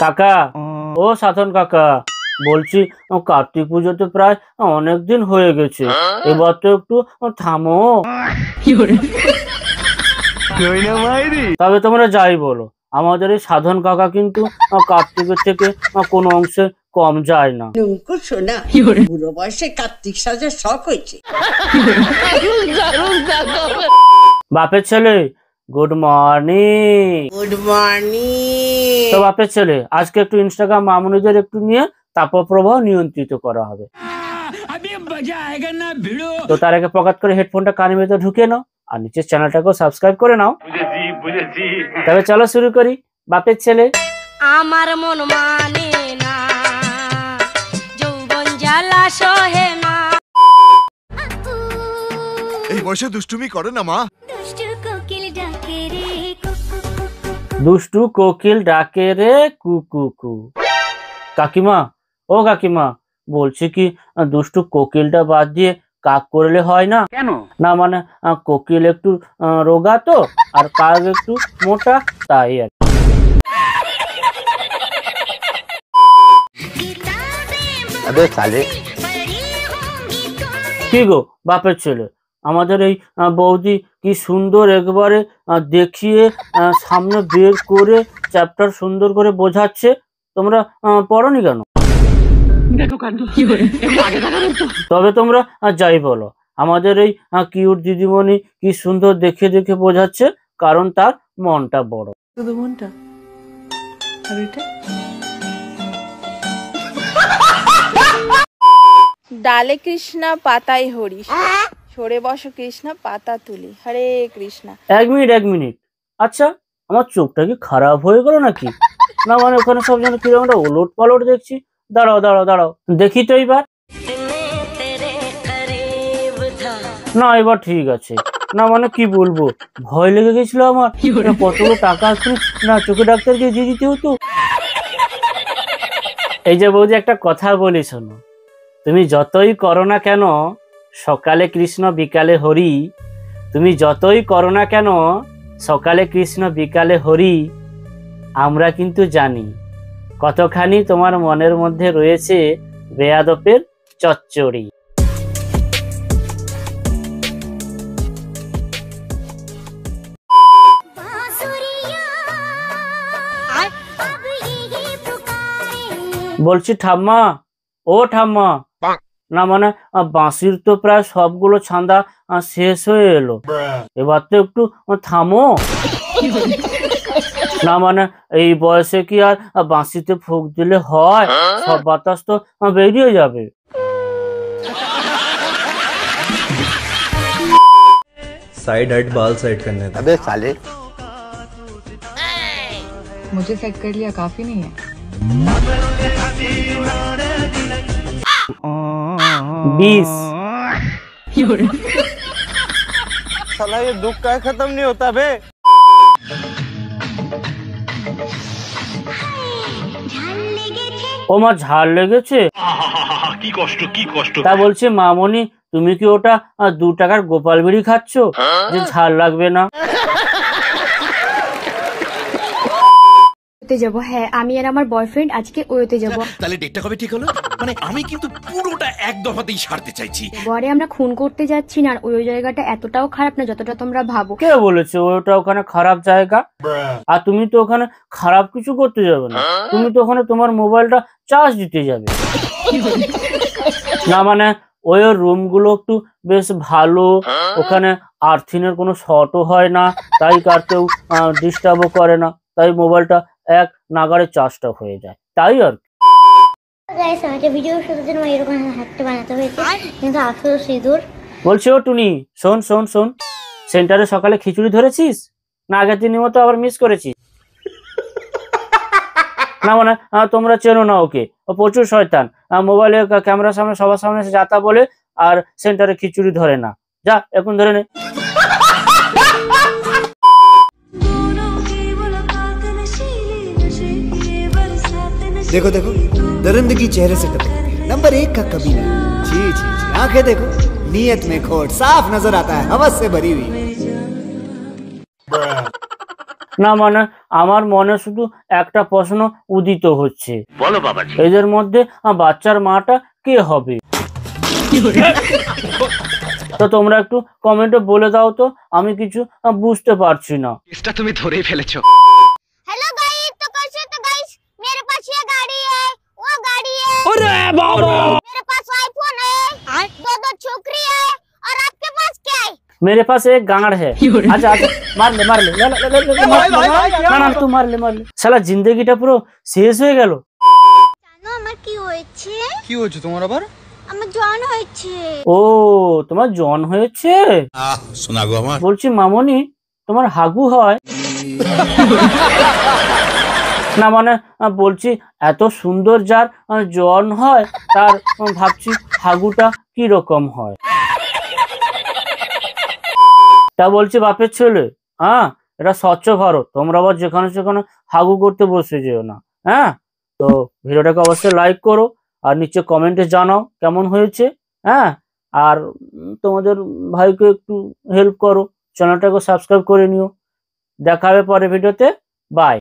কাকা, ও সাধন কাকা, বলছি কার্তিক পুজো তো প্রায় অনেকদিন হয়ে গেছে, এবার তো একটু থামো। তবে তোমরা যাই বলো, আমাদের এই সাধন কাকা কিন্তু কার্তিকের থেকে কোনো অংশে কম যায় না। শোনা, বুড়ো বয়সে কার্তিক সাজার শখ হয়েছে। বাপের ছেলে, গুড মর্নিং। Good morning. তো বাপের ছেলে, আজকে একটু ইনস্টাগ্রাম মামুনিদের একটু নিয়ে তাপপ্রবাহ নিয়ন্ত্রিত করা হবে। তো তার আগে পকেট করে হেডফোনটা কানের ভেতর ঢুকে নাও আর নিচের চ্যানেলটাকেও সাবস্ক্রাইব করে নাও। তবে চলো শুরু করি। বাপের ছেলে, আমার মন মানে না, যৌবন জ্বালা সহে না। এই বয়সে দুষ্টুমি করে না মা। দুষ্টু কোকিল ডাকে রে কুকুকু। কাকিমা, ও কাকিমা, বলছি কি দুষ্টু কোকিলটা বাদ দিয়ে কাক করলে হয় না? কেন না, মানে কোকিল একটু রোগা তো আর কাক একটু মোটা, তাই আর কি গো বাপের ছেলে, আমাদের এই বৌদি কি সুন্দর একবারে দেখিয়ে সামনে বের করে চ্যাপ্টার সুন্দর করে বোঝাচ্ছে, তোমরা পড়োনি কেন? তবে তোমরা যাই বলো, আমাদের এই কিউট দিদিমণি কি সুন্দর দেখে দেখে বোঝাচ্ছে, কারণ তার মনটা বড়। শুধু মনটা আর এটা। ডালে কৃষ্ণা পাতায় হরি, সরে বসো কৃষ্ণা পাতা তুলি, হরে কৃষ্ণা। এক মিনিট, আচ্ছা আমার চোখটা কি খারাপ হয়ে গেল নাকি? না মানে ওখানে সব যেন কিরকম একটা ওলট পালট দেখছি। দাঁড়াও দেখি তো এইবার। না এবার ঠিক আছে। না মানে কি বলবো, ভয় লেগে গেছিল আমার, কতগুলো টাকা আছে না চোখে ডাক্তারকে দিয়ে দিতে হতো। এই যে বৌদি, একটা কথা বলি শোনো, তুমি যতই করো না কেন সকালে কৃষ্ণ বিকালে হরি, তুমি যতই করো না কেন সকালে কৃষ্ণ বিকালে হরি, আমরা কিন্তু জানি কতখানি তোমার মনের মধ্যে রয়েছে বেয়াদপের চচ্চড়ি। বলছি ঠাম্মা, ও ঠাম্মা, না মানে বাঁশির তো প্রায় সবগুলো ছান্দা শেষ হয়ে এলো, এবার তো একটু থামো। না মানে এই বয়সে কি আর বাঁশিতে ফুঁক দিলে হয়? সব বাতাস তো বেরিয়ে যাবে। साइड हट बाल साइड करने दे। अबे साले, मुझे सेट कर लिया काफी नहीं है? 20 साला ये दुख का खत्म नहीं होता बे। ও মা, ঝাল লেগেছে? কি কষ্ট। তা বলছে মামনি, তুমি কি ওটা 2 টাকার গোপাল বিড়ি খাচ্ছ যে ঝাল লাগবে না? যাব। হ্যাঁ, আমি আর আমার বয়ফ্রেন্ড আজকে ওয়োতে যাব। তাহলে ডেটটা কবে ঠিক হলো? মানে আমি কিন্তু পুরোটা এক দফাতেই সারতে চাইছি। পরে আমরা খুন করতে যাচ্ছি না, ওই জায়গাটা এতটাও খারাপ না যতটা তোমরা ভাবো। কে বলেছে ওটা ওখানে খারাপ জায়গা? আর তুমি তো ওখানে খারাপ কিছু করতে যাবে না, তুমি তো ওখানে তোমার মোবাইলটা চার্জ দিতে যাবে। না মানে ওই রুম গুলো একটু বেশ ভালো, ওখানে আর্থিনের কোনো শর্টও হয় না, তাই কার কেউ ডিস্টার্বও করে না, তাই মোবাইলটা এক নাগারে চার্জটা হয়ে যায়, তাই আর বলছি। ও টুনি, শোন, সেন্টারে সকালে খিচুড়ি ধরেছিস না আগের দিনের মতো আবার মিস করেছিস? না মানে তোমরা চেনো না ওকে, ও প্রচুর শয়তান, মোবাইলে ক্যামেরার সামনে সবার সামনে যাতা বলে আর সেন্টারে খিচুড়ি ধরে না। যা এখন ধরে নে। देखो दरिंदगी चेहरे से टपकती है, नंबर 1 का कबीना। जी आंखें देखो, नीयत में खोट साफ नजर आता है, हवस से भरी हुई। না মানে আমার মনে শুধু একটা প্রশ্ন উদিত হচ্ছে, বলো বাবাজি। এদের মধ্যে বাচ্চার মাটা কে হবে? তো তোমরা একটু কমেন্টে বলে দাও তো, আমি কিছু বুঝতে পারছি না। এটা তুমি ধরেই ফেলেছো। हेलो गाइस, तो कैसे तो गाइस मेरे पास ये गाड़ी है, वो गाड़ी है, अरे बाबा, मेरे पास आईफोन है, दो छोकरी है, और आपके पास क्या है? मेरे पास एक गांड है। अच्छा अच्छा, मार ले मार ले, ले, ले, ले, ले, मार, ना ना तू मार ले। শালা জিন্দেগিটা পুরো শেষ হয়ে গেল। জানো আমার কি হয়েছে? কি হয়েছে তোমার আবার? আমার জন হয়েছে। ও তোমার জন হয়েছে? শোনা গো আমার। বলছি মামনি তোমার হাগু হয়? না মানে বলছি এত সুন্দর যার জন হয় তার ভাবছি হাগুটা কি রকম হয়। তা বলছি বাপের ছেলে, হ্যাঁ এটা স্বচ্ছ ভারত, তোমরা আবার যেখানে সেখানে হাগু করতে বসে যেও না। হ্যাঁ, তো ভিডিওটাকে অবশ্যই লাইক করো আর নিচে কমেন্টে জানাও কেমন হয়েছে। হ্যাঁ, আর তোমাদের ভাইকে একটু হেল্প করো, চ্যানেলটাকে সাবস্ক্রাইব করে নিও। দেখা হবে পরের ভিডিওতে, বাই।